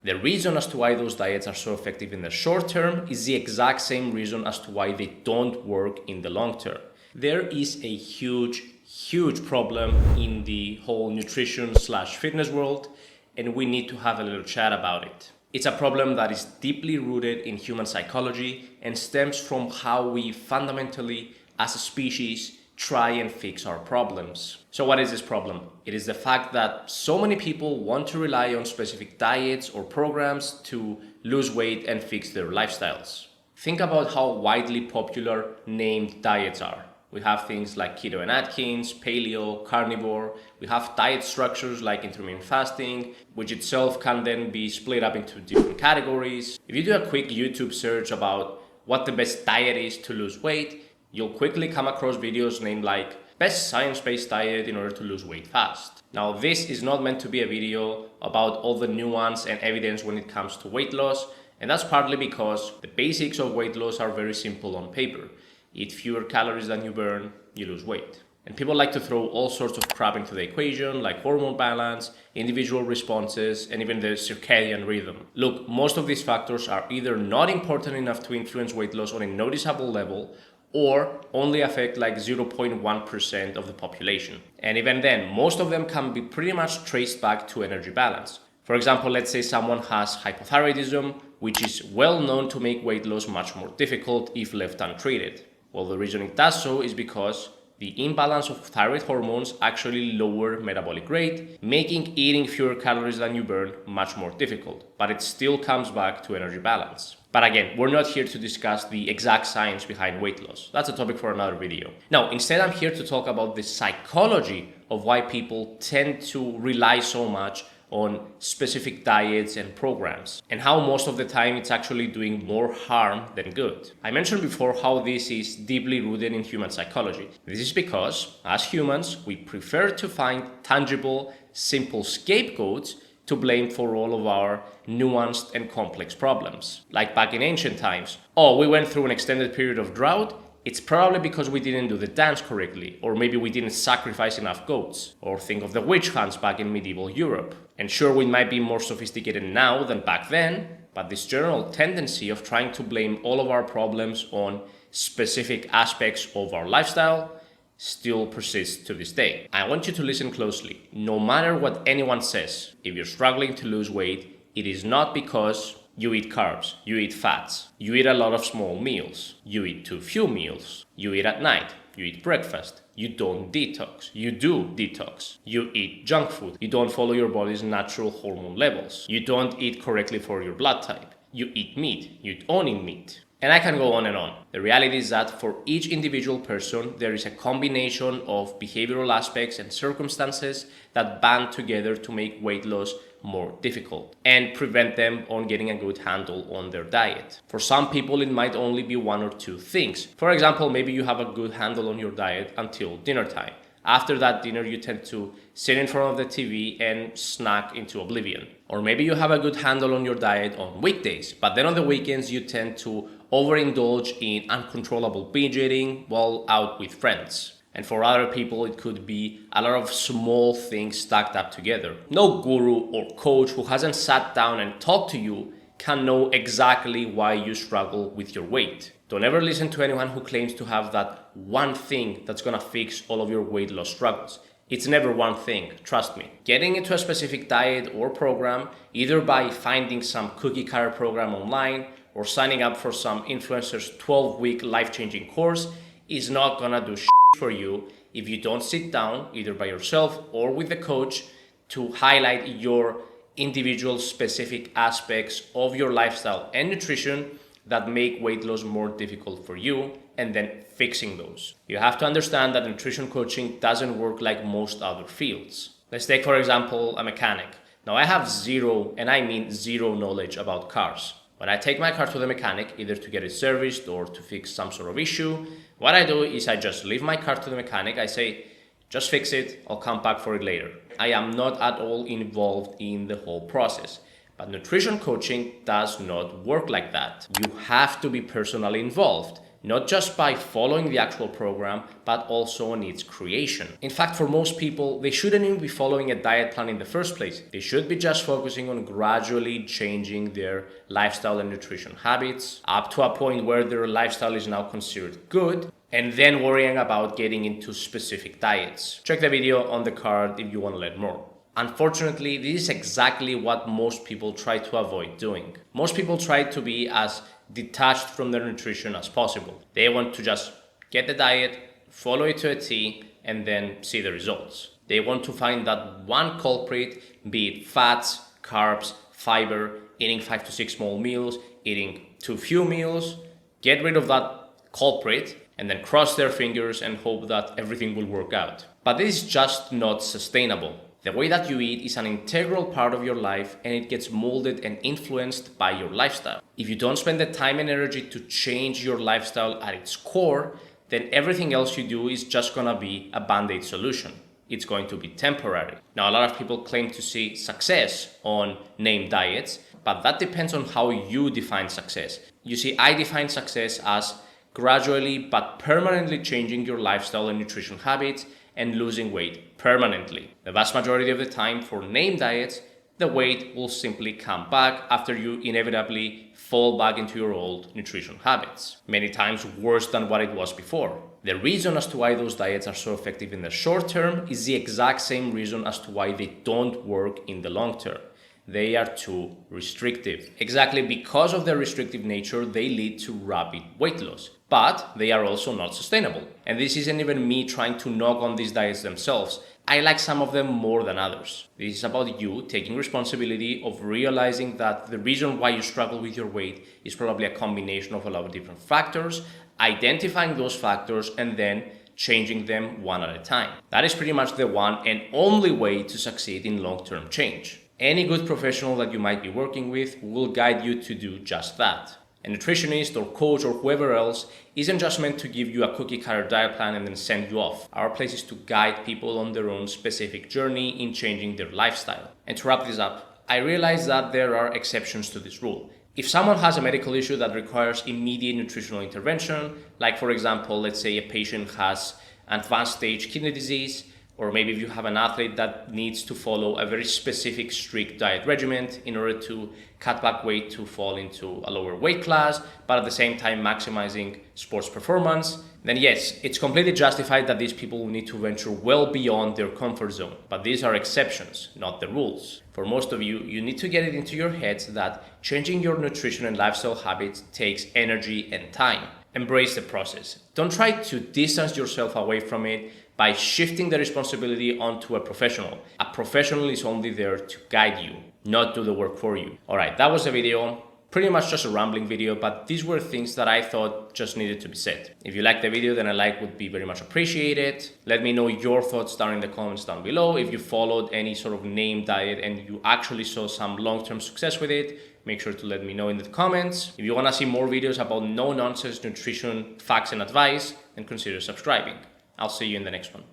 The reason as to why those diets are so effective in the short term is the exact same reason as to why they don't work in the long term. There is a huge problem in the whole nutrition/fitness world, and we need to have a little chat about it. It's a problem that is deeply rooted in human psychology and stems from how we fundamentally, as a species, try and fix our problems. So what is this problem? It is the fact that so many people want to rely on specific diets or programs to lose weight and fix their lifestyles. Think about how widely popular named diets are. We have things like keto and Atkins, paleo, carnivore. We have diet structures like intermittent fasting, which itself can then be split up into different categories. If you do a quick YouTube search about what the best diet is to lose weight, you'll quickly come across videos named like best science-based diet in order to lose weight fast. Now, this is not meant to be a video about all the nuance and evidence when it comes to weight loss, and that's partly because the basics of weight loss are very simple on paper. Eat fewer calories than you burn, you lose weight. And people like to throw all sorts of crap into the equation, like hormone balance, individual responses, and even the circadian rhythm. Look, most of these factors are either not important enough to influence weight loss on a noticeable level, or only affect like 0.1% of the population. And even then, most of them can be pretty much traced back to energy balance. For example, let's say someone has hypothyroidism, which is well known to make weight loss much more difficult if left untreated. Well, the reason it does so is because the imbalance of thyroid hormones actually lower metabolic rate, making eating fewer calories than you burn much more difficult, but it still comes back to energy balance. But again, we're not here to discuss the exact science behind weight loss. That's a topic for another video. Now, instead, I'm here to talk about the psychology of why people tend to rely so much on specific diets and programs, and how most of the time it's actually doing more harm than good. I mentioned before how this is deeply rooted in human psychology. This is because, as humans, we prefer to find tangible, simple scapegoats to blame for all of our nuanced and complex problems. Like back in ancient times, oh, we went through an extended period of drought, it's probably because we didn't do the dance correctly, or maybe we didn't sacrifice enough goats. Or think of the witch hunts back in medieval Europe. And sure, we might be more sophisticated now than back then, but this general tendency of trying to blame all of our problems on specific aspects of our lifestyle still persists to this day. I want you to listen closely. No matter what anyone says, if you're struggling to lose weight, it is not because you eat carbs, you eat fats, you eat a lot of small meals, you eat too few meals, you eat at night, you eat breakfast, you don't detox, you do detox, you eat junk food, you don't follow your body's natural hormone levels, you don't eat correctly for your blood type, you eat meat, you don't eat meat. And I can go on and on. The reality is that for each individual person, there is a combination of behavioral aspects and circumstances that band together to make weight loss more difficult and prevent them on getting a good handle on their diet. For some people, it might only be one or two things. For example, maybe you have a good handle on your diet until dinner time. After that dinner, you tend to sit in front of the TV and snack into oblivion. Or maybe you have a good handle on your diet on weekdays, but then on the weekends, you tend to overindulge in uncontrollable binge eating while out with friends. And for other people, it could be a lot of small things stacked up together. No guru or coach who hasn't sat down and talked to you can know exactly why you struggle with your weight. Don't ever listen to anyone who claims to have that one thing that's gonna fix all of your weight loss struggles. It's never one thing, trust me. Getting into a specific diet or program, either by finding some cookie cutter program online or signing up for some influencer's 12-week life-changing course, is not gonna do for you if you don't sit down either by yourself or with the coach to highlight your individual specific aspects of your lifestyle and nutrition that make weight loss more difficult for you, and then fixing those. You have to understand that nutrition coaching doesn't work like most other fields. Let's take, for example, a mechanic. Now, I have zero, and I mean zero, knowledge about cars. When I take my car to the mechanic, either to get it serviced or to fix some sort of issue, what I do is I just leave my car to the mechanic. I say, just fix it, I'll come back for it later. I am not at all involved in the whole process. But nutrition coaching does not work like that. You have to be personally involved. not just by following the actual program, but also on its creation. In fact, for most people, they shouldn't even be following a diet plan in the first place. They should be just focusing on gradually changing their lifestyle and nutrition habits up to a point where their lifestyle is now considered good, and then worrying about getting into specific diets. Check the video on the card if you want to learn more. Unfortunately, this is exactly what most people try to avoid doing. Most people try to be as detached from their nutrition as possible. They want to just get the diet, follow it to a T, and then see the results. They want to find that one culprit, be it fats, carbs, fiber, eating 5 to 6 small meals, eating too few meals, get rid of that culprit, and then cross their fingers and hope that everything will work out. But this is just not sustainable. The way that you eat is an integral part of your life, and it gets molded and influenced by your lifestyle. If you don't spend the time and energy to change your lifestyle at its core, then everything else you do is just gonna be a band-aid solution. It's going to be temporary. Now, a lot of people claim to see success on named diets, but that depends on how you define success. You see, I define success as gradually but permanently changing your lifestyle and nutrition habits and losing weight permanently. The vast majority of the time for named diets, the weight will simply come back after you inevitably fall back into your old nutrition habits, many times worse than what it was before. The reason as to why those diets are so effective in the short term is the exact same reason as to why they don't work in the long term. They are too restrictive. Exactly because of their restrictive nature, they lead to rapid weight loss. But they are also not sustainable. And this isn't even me trying to knock on these diets themselves. I like some of them more than others. This is about you taking responsibility of realizing that the reason why you struggle with your weight is probably a combination of a lot of different factors, identifying those factors, and then changing them one at a time. That is pretty much the one and only way to succeed in long-term change. Any good professional that you might be working with will guide you to do just that. A nutritionist or coach or whoever else isn't just meant to give you a cookie-cutter diet plan and then send you off. Our place is to guide people on their own specific journey in changing their lifestyle. And to wrap this up, I realize that there are exceptions to this rule. If someone has a medical issue that requires immediate nutritional intervention, like for example, let's say a patient has advanced stage kidney disease, or maybe if you have an athlete that needs to follow a very specific strict diet regimen in order to cut back weight to fall into a lower weight class, but at the same time maximizing sports performance, then yes, it's completely justified that these people will need to venture well beyond their comfort zone. But these are exceptions, not the rules. For most of you, you need to get it into your heads that changing your nutrition and lifestyle habits takes energy and time. Embrace the process. Don't try to distance yourself away from it by shifting the responsibility onto a professional. A professional is only there to guide you, not do the work for you. All right, that was the video. Pretty much just a rambling video, but these were things that I thought just needed to be said. If you liked the video, then a like would be very much appreciated. Let me know your thoughts down in the comments down below. If you followed any sort of named diet and you actually saw some long-term success with it, make sure to let me know in the comments. If you want to see more videos about no-nonsense nutrition, facts, and advice, then consider subscribing. I'll see you in the next one.